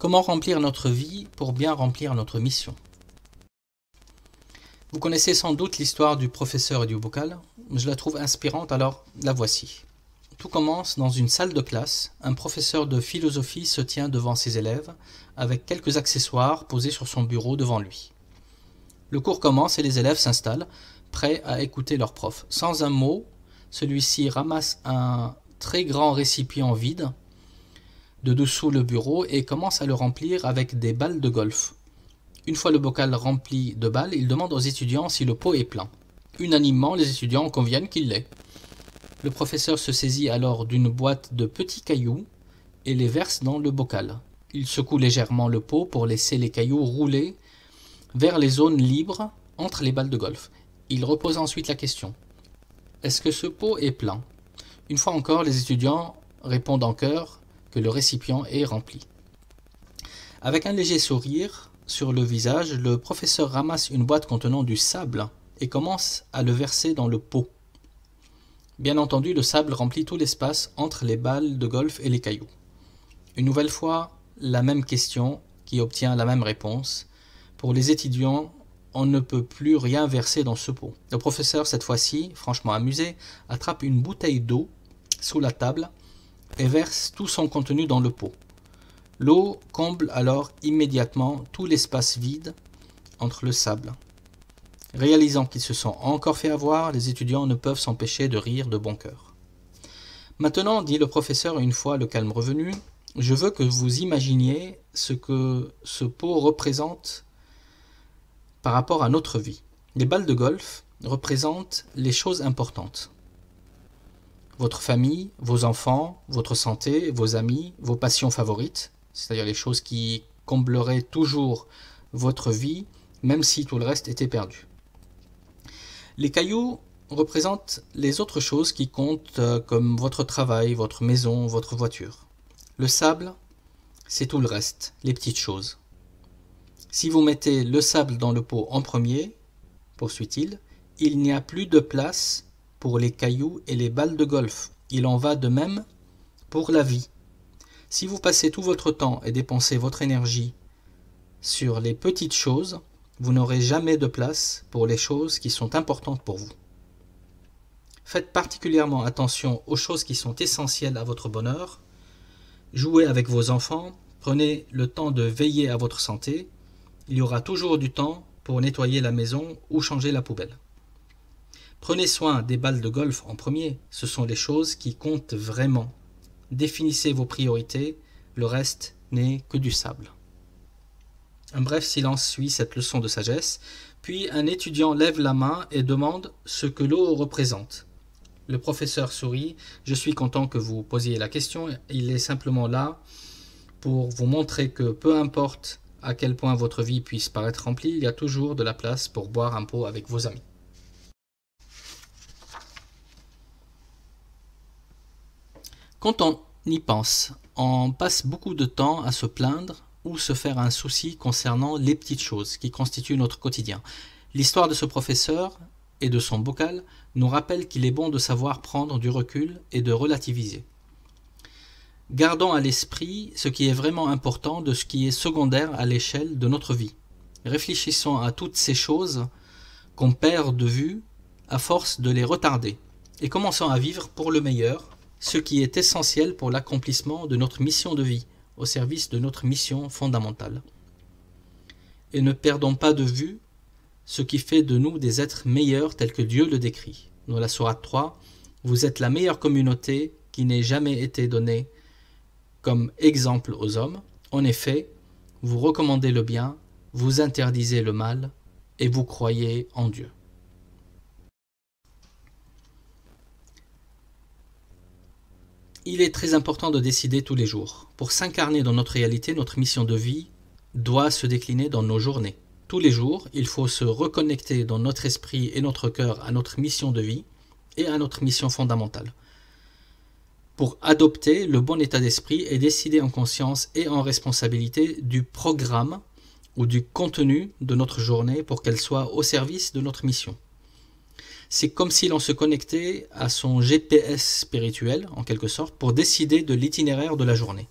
Comment remplir notre vie pour bien remplir notre mission? Vous connaissez sans doute l'histoire du professeur et du bocal. Je la trouve inspirante, alors la voici. Tout commence dans une salle de classe. Un professeur de philosophie se tient devant ses élèves avec quelques accessoires posés sur son bureau devant lui. Le cours commence et les élèves s'installent, prêts à écouter leur prof. Sans un mot, celui-ci ramasse un très grand récipient vide de dessous le bureau et commence à le remplir avec des balles de golf. Une fois le bocal rempli de balles, il demande aux étudiants si le pot est plein. Unanimement, les étudiants conviennent qu'il l'est. Le professeur se saisit alors d'une boîte de petits cailloux et les verse dans le bocal. Il secoue légèrement le pot pour laisser les cailloux rouler vers les zones libres entre les balles de golf. Il repose ensuite la question. Est-ce que ce pot est plein? Une fois encore, les étudiants répondent en chœur que le récipient est rempli. Avec un léger sourire sur le visage, le professeur ramasse une boîte contenant du sable et commence à le verser dans le pot. Bien entendu, le sable remplit tout l'espace entre les balles de golf et les cailloux. Une nouvelle fois, la même question qui obtient la même réponse. Pour les étudiants, on ne peut plus rien verser dans ce pot. Le professeur, cette fois-ci, franchement amusé, attrape une bouteille d'eau sous la table et verse tout son contenu dans le pot. L'eau comble alors immédiatement tout l'espace vide entre le sable. Réalisant qu'ils se sont encore fait avoir, les étudiants ne peuvent s'empêcher de rire de bon cœur. Maintenant, dit le professeur une fois le calme revenu, je veux que vous imaginiez ce que ce pot représente par rapport à notre vie. Les balles de golf représentent les choses importantes. Votre famille, vos enfants, votre santé, vos amis, vos passions favorites, c'est-à-dire les choses qui combleraient toujours votre vie, même si tout le reste était perdu. Les cailloux représentent les autres choses qui comptent comme votre travail, votre maison, votre voiture. Le sable, c'est tout le reste, les petites choses. Si vous mettez le sable dans le pot en premier, poursuit-il, il n'y a plus de place pour les cailloux et les balles de golf. Il en va de même pour la vie. Si vous passez tout votre temps et dépensez votre énergie sur les petites choses, vous n'aurez jamais de place pour les choses qui sont importantes pour vous. Faites particulièrement attention aux choses qui sont essentielles à votre bonheur. Jouez avec vos enfants, prenez le temps de veiller à votre santé. Il y aura toujours du temps pour nettoyer la maison ou changer la poubelle. Prenez soin des balles de golf en premier, ce sont les choses qui comptent vraiment. Définissez vos priorités, le reste n'est que du sable. Un bref silence suit cette leçon de sagesse, puis un étudiant lève la main et demande ce que l'eau représente. Le professeur sourit, je suis content que vous posiez la question, il est simplement là pour vous montrer que peu importe à quel point votre vie puisse paraître remplie, il y a toujours de la place pour boire un pot avec vos amis. Quand on y pense, on passe beaucoup de temps à se plaindre ou se faire un souci concernant les petites choses qui constituent notre quotidien. L'histoire de ce professeur et de son bocal nous rappelle qu'il est bon de savoir prendre du recul et de relativiser. Gardons à l'esprit ce qui est vraiment important de ce qui est secondaire à l'échelle de notre vie. Réfléchissons à toutes ces choses qu'on perd de vue à force de les retarder et commençons à vivre pour le meilleur, ce qui est essentiel pour l'accomplissement de notre mission de vie, au service de notre mission fondamentale. Et ne perdons pas de vue ce qui fait de nous des êtres meilleurs tels que Dieu le décrit. Dans la sourate 3, vous êtes la meilleure communauté qui n'ait jamais été donnée comme exemple aux hommes. En effet, vous recommandez le bien, vous interdisez le mal et vous croyez en Dieu. Il est très important de décider tous les jours. Pour s'incarner dans notre réalité, notre mission de vie doit se décliner dans nos journées. Tous les jours, il faut se reconnecter dans notre esprit et notre cœur à notre mission de vie et à notre mission fondamentale. Pour adopter le bon état d'esprit et décider en conscience et en responsabilité du programme ou du contenu de notre journée pour qu'elle soit au service de notre mission. C'est comme si l'on se connectait à son GPS spirituel, en quelque sorte, pour décider de l'itinéraire de la journée.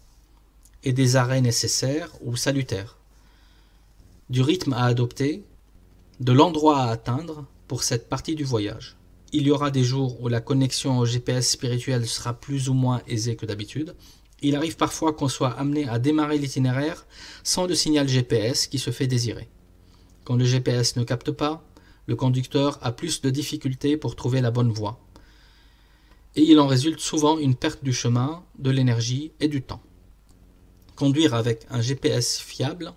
et des arrêts nécessaires ou salutaires, du rythme à adopter, de l'endroit à atteindre pour cette partie du voyage. Il y aura des jours où la connexion au GPS spirituel sera plus ou moins aisée que d'habitude. Il arrive parfois qu'on soit amené à démarrer l'itinéraire sans le signal GPS qui se fait désirer. Quand le GPS ne capte pas, le conducteur a plus de difficultés pour trouver la bonne voie. Et il en résulte souvent une perte du chemin, de l'énergie et du temps. Conduire avec un GPS fiable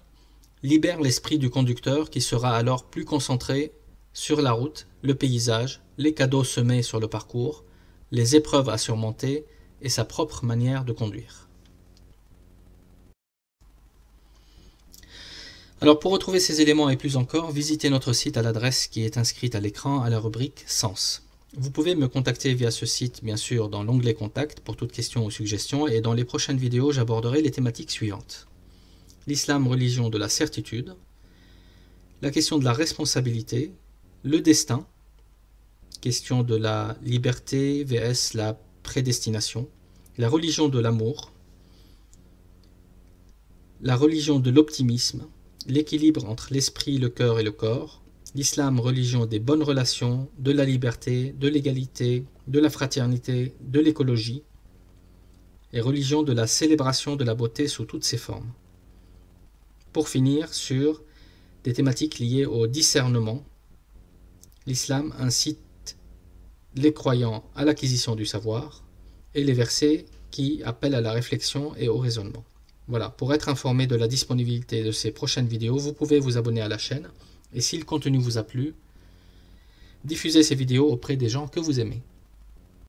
libère l'esprit du conducteur qui sera alors plus concentré sur la route, le paysage, les cadeaux semés sur le parcours, les épreuves à surmonter et sa propre manière de conduire. Alors pour retrouver ces éléments et plus encore, visitez notre site à l'adresse qui est inscrite à l'écran à la rubrique Sens. Vous pouvez me contacter via ce site, bien sûr, dans l'onglet Contact pour toute question ou suggestion, et dans les prochaines vidéos, j'aborderai les thématiques suivantes. L'islam, religion de la certitude, la question de la responsabilité, le destin, question de la liberté vs la prédestination, la religion de l'amour, la religion de l'optimisme, l'équilibre entre l'esprit, le cœur et le corps, l'islam, religion des bonnes relations, de la liberté, de l'égalité, de la fraternité, de l'écologie, et religion de la célébration de la beauté sous toutes ses formes. Pour finir sur des thématiques liées au discernement, l'islam incite les croyants à l'acquisition du savoir et les versets qui appellent à la réflexion et au raisonnement. Voilà, pour être informé de la disponibilité de ces prochaines vidéos, vous pouvez vous abonner à la chaîne et si le contenu vous a plu, diffusez ces vidéos auprès des gens que vous aimez.